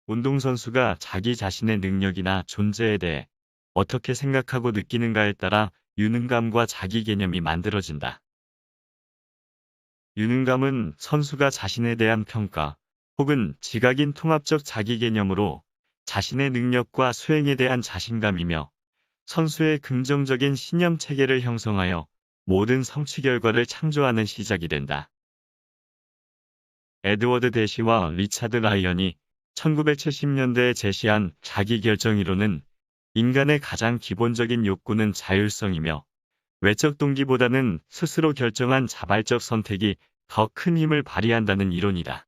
운동선수가 자기 자신의 능력이나 존재에 대해 어떻게 생각하고 느끼는가에 따라 유능감과 자기 개념이 만들어진다. 유능감은 선수가 자신에 대한 평가 혹은 지각인 통합적 자기 개념으로 자신의 능력과 수행에 대한 자신감이며 선수의 긍정적인 신념 체계를 형성하여 모든 성취 결과를 창조하는 시작이 된다. 에드워드 대시와 리차드 라이언이 1970년대에 제시한 자기결정 이론은 인간의 가장 기본적인 욕구는 자율성이며 외적 동기보다는 스스로 결정한 자발적 선택이 더 큰 힘을 발휘한다는 이론이다.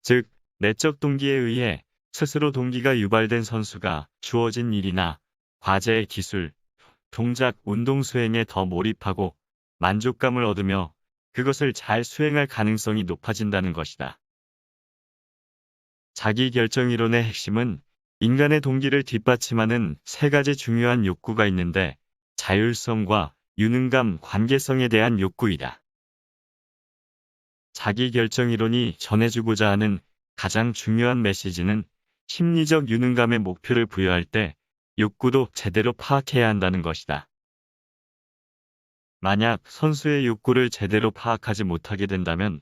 즉, 내적 동기에 의해 스스로 동기가 유발된 선수가 주어진 일이나 과제, 기술, 동작, 운동 수행에 더 몰입하고 만족감을 얻으며 그것을 잘 수행할 가능성이 높아진다는 것이다. 자기결정이론의 핵심은 인간의 동기를 뒷받침하는 세 가지 중요한 욕구가 있는데 자율성과 유능감, 관계성에 대한 욕구이다. 자기결정이론이 전해주고자 하는 가장 중요한 메시지는 심리적 유능감의 목표를 부여할 때 욕구도 제대로 파악해야 한다는 것이다. 만약 선수의 욕구를 제대로 파악하지 못하게 된다면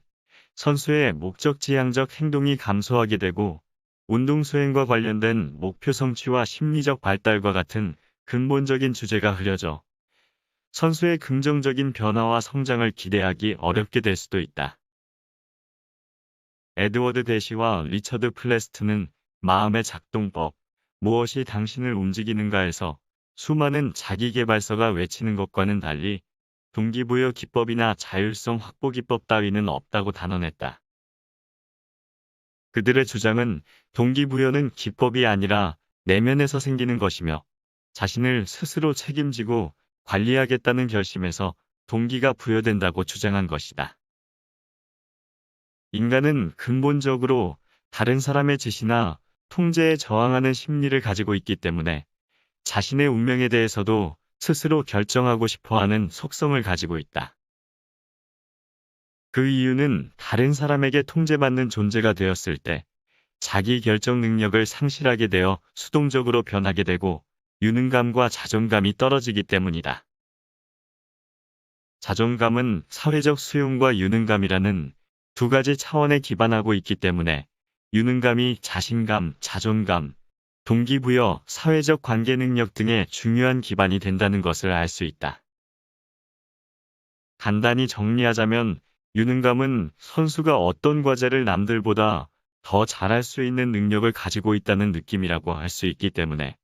선수의 목적지향적 행동이 감소하게 되고 운동 수행과 관련된 목표 성취와 심리적 발달과 같은 근본적인 주제가 흐려져 선수의 긍정적인 변화와 성장을 기대하기 어렵게 될 수도 있다. 에드워드 대시와 리처드 플레스트는 마음의 작동법, 무엇이 당신을 움직이는가에서 수많은 자기계발서가 외치는 것과는 달리 동기부여 기법이나 자율성 확보 기법 따위는 없다고 단언했다. 그들의 주장은 동기부여는 기법이 아니라 내면에서 생기는 것이며 자신을 스스로 책임지고 관리하겠다는 결심에서 동기가 부여된다고 주장한 것이다. 인간은 근본적으로 다른 사람의 지시나 통제에 저항하는 심리를 가지고 있기 때문에 자신의 운명에 대해서도 스스로 결정하고 싶어하는 속성을 가지고 있다. 그 이유는 다른 사람에게 통제받는 존재가 되었을 때 자기 결정 능력을 상실하게 되어 수동적으로 변하게 되고 유능감과 자존감이 떨어지기 때문이다. 자존감은 사회적 수용과 유능감이라는 두 가지 차원에 기반하고 있기 때문에 유능감이 자신감, 자존감, 동기부여, 사회적 관계 능력 등의 중요한 기반이 된다는 것을 알 수 있다. 간단히 정리하자면 유능감은 선수가 어떤 과제를 남들보다 더 잘할 수 있는 능력을 가지고 있다는 느낌이라고 할 수 있기 때문에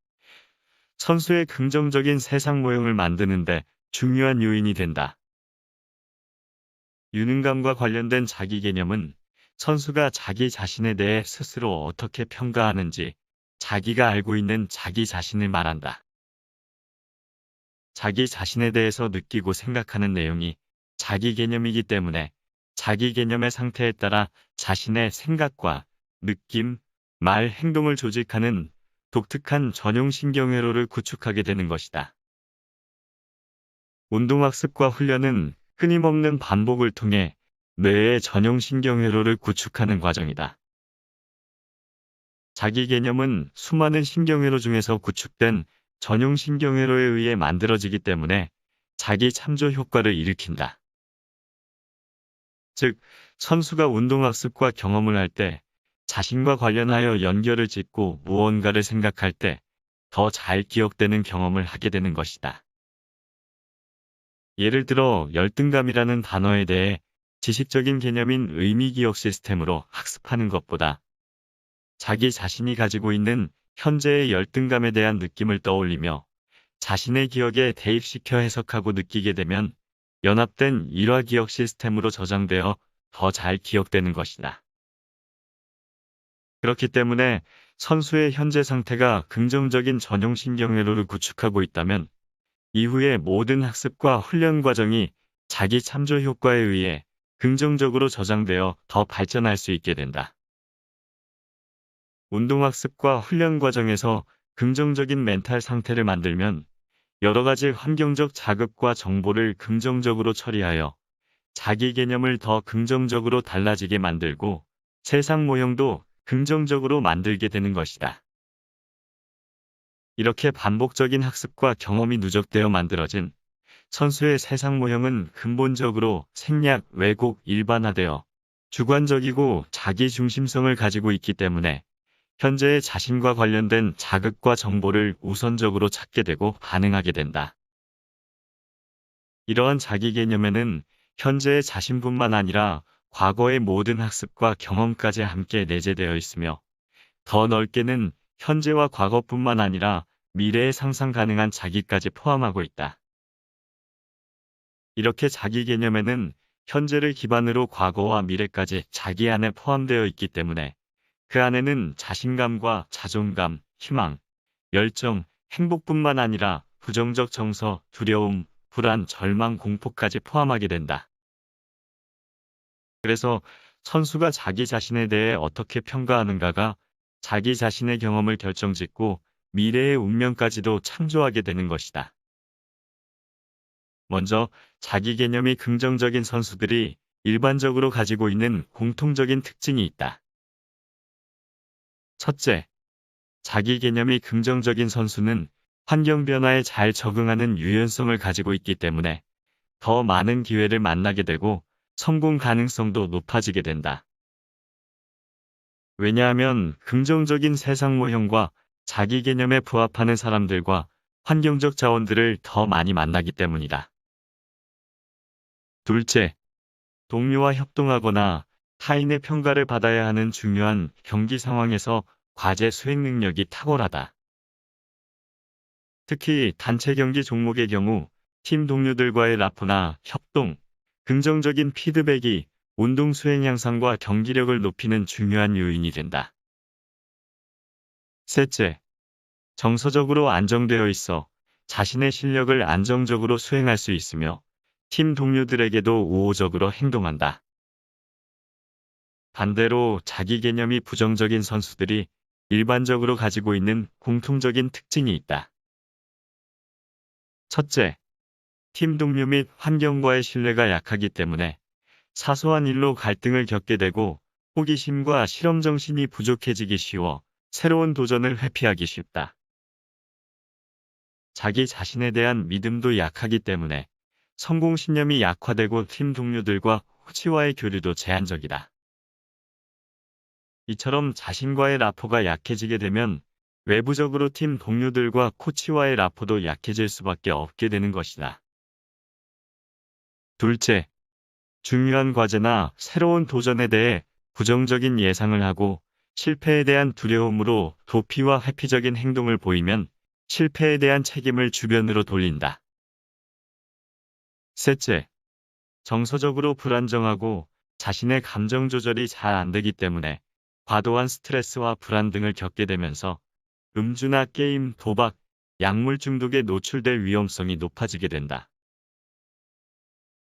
선수의 긍정적인 세상 모형을 만드는데 중요한 요인이 된다. 유능감과 관련된 자기 개념은 선수가 자기 자신에 대해 스스로 어떻게 평가하는지 자기가 알고 있는 자기 자신을 말한다. 자기 자신에 대해서 느끼고 생각하는 내용이 자기 개념이기 때문에 자기 개념의 상태에 따라 자신의 생각과 느낌, 말, 행동을 조직하는 독특한 전용 신경회로를 구축하게 되는 것이다. 운동학습과 훈련은 끊임없는 반복을 통해 뇌의 전용 신경회로를 구축하는 과정이다. 자기 개념은 수많은 신경회로 중에서 구축된 전용 신경회로에 의해 만들어지기 때문에 자기 참조 효과를 일으킨다. 즉, 선수가 운동학습과 경험을 할 때 자신과 관련하여 연결을 짓고 무언가를 생각할 때 더 잘 기억되는 경험을 하게 되는 것이다. 예를 들어 열등감이라는 단어에 대해 지식적인 개념인 의미기억 시스템으로 학습하는 것보다 자기 자신이 가지고 있는 현재의 열등감에 대한 느낌을 떠올리며 자신의 기억에 대입시켜 해석하고 느끼게 되면 연합된 일화기억 시스템으로 저장되어 더 잘 기억되는 것이다. 그렇기 때문에 선수의 현재 상태가 긍정적인 전용신경회로를 구축하고 있다면 이후의 모든 학습과 훈련 과정이 자기 참조 효과에 의해 긍정적으로 저장되어 더 발전할 수 있게 된다. 운동학습과 훈련 과정에서 긍정적인 멘탈 상태를 만들면 여러 가지 환경적 자극과 정보를 긍정적으로 처리하여 자기 개념을 더 긍정적으로 달라지게 만들고 세상 모형도 긍정적으로 만들게 되는 것이다. 이렇게 반복적인 학습과 경험이 누적되어 만들어진 선수의 세상 모형은 근본적으로 생략, 왜곡, 일반화되어 주관적이고 자기 중심성을 가지고 있기 때문에 현재의 자신과 관련된 자극과 정보를 우선적으로 찾게 되고 반응하게 된다. 이러한 자기 개념에는 현재의 자신뿐만 아니라 과거의 모든 학습과 경험까지 함께 내재되어 있으며 더 넓게는 현재와 과거뿐만 아니라 미래에 상상 가능한 자기까지 포함하고 있다. 이렇게 자기 개념에는 현재를 기반으로 과거와 미래까지 자기 안에 포함되어 있기 때문에 그 안에는 자신감과 자존감, 희망, 열정, 행복뿐만 아니라 부정적 정서, 두려움, 불안, 절망, 공포까지 포함하게 된다. 그래서 선수가 자기 자신에 대해 어떻게 평가하는가가 자기 자신의 경험을 결정짓고 미래의 운명까지도 창조하게 되는 것이다. 먼저 자기 개념이 긍정적인 선수들이 일반적으로 가지고 있는 공통적인 특징이 있다. 첫째, 자기 개념이 긍정적인 선수는 환경 변화에 잘 적응하는 유연성을 가지고 있기 때문에 더 많은 기회를 만나게 되고 성공 가능성도 높아지게 된다. 왜냐하면 긍정적인 세상 모형과 자기 개념에 부합하는 사람들과 환경적 자원들을 더 많이 만나기 때문이다. 둘째, 동료와 협동하거나 타인의 평가를 받아야 하는 중요한 경기 상황에서 과제 수행 능력이 탁월하다. 특히 단체 경기 종목의 경우 팀 동료들과의 라포나 협동, 긍정적인 피드백이 운동 수행 향상과 경기력을 높이는 중요한 요인이 된다. 셋째, 정서적으로 안정되어 있어 자신의 실력을 안정적으로 수행할 수 있으며 팀 동료들에게도 우호적으로 행동한다. 반대로 자기 개념이 부정적인 선수들이 일반적으로 가지고 있는 공통적인 특징이 있다. 첫째, 팀 동료 및 환경과의 신뢰가 약하기 때문에 사소한 일로 갈등을 겪게 되고 호기심과 실험정신이 부족해지기 쉬워 새로운 도전을 회피하기 쉽다. 자기 자신에 대한 믿음도 약하기 때문에 성공신념이 약화되고 팀 동료들과 코치와의 교류도 제한적이다. 이처럼 자신과의 라포가 약해지게 되면 외부적으로 팀 동료들과 코치와의 라포도 약해질 수밖에 없게 되는 것이다. 둘째, 중요한 과제나 새로운 도전에 대해 부정적인 예상을 하고 실패에 대한 두려움으로 도피와 회피적인 행동을 보이면 실패에 대한 책임을 주변으로 돌린다. 셋째, 정서적으로 불안정하고 자신의 감정 조절이 잘 안 되기 때문에 과도한 스트레스와 불안 등을 겪게 되면서 음주나 게임, 도박, 약물 중독에 노출될 위험성이 높아지게 된다.